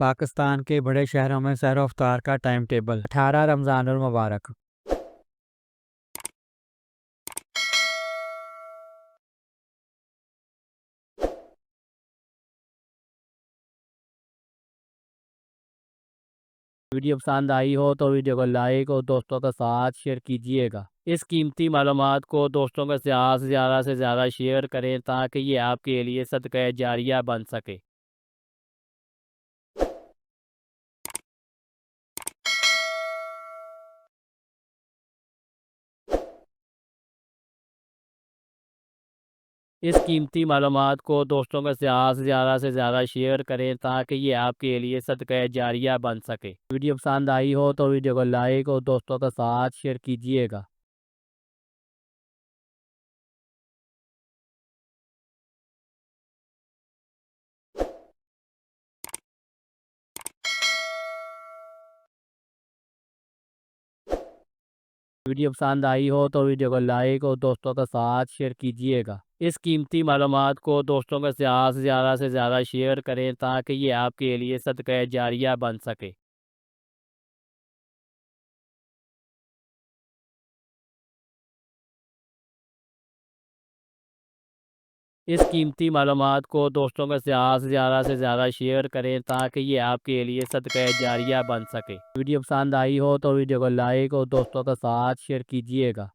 पाकिस्तान के बड़े शहरों में सहर इफ्तार का टाइम टेबल 18 रमज़ानुल मुबारक। वीडियो पसंद आई हो तो वीडियो को लाइक और दोस्तों के साथ शेयर कीजिएगा। इस कीमती मालूमात को दोस्तों के साथ ज़्यादा से ज़्यादा शेयर करें ताकि ये आपके लिए सदका जारिया बन सके। इस कीमती मालूमात को दोस्तों के साथ ज़्यादा से ज़्यादा शेयर करें ताकि ये आपके लिए सदका जारिया बन सके। वीडियो पसंद आई हो तो वीडियो को लाइक और दोस्तों के साथ शेयर कीजिएगा। वीडियो पसंद आई हो तो वीडियो को लाइक और दोस्तों के साथ शेयर कीजिएगा। इस कीमती मालूमात को दोस्तों के साथ ज़्यादा से ज़्यादा शेयर करें ताकि ये आपके लिए सदका जारिया बन सके। इस कीमती मालूमात को दोस्तों के साथ ज़्यादा से ज़्यादा शेयर करें ताकि ये आपके लिए सदका जारिया बन सके। वीडियो पसंद आई हो तो वीडियो को लाइक और दोस्तों के साथ शेयर कीजिएगा।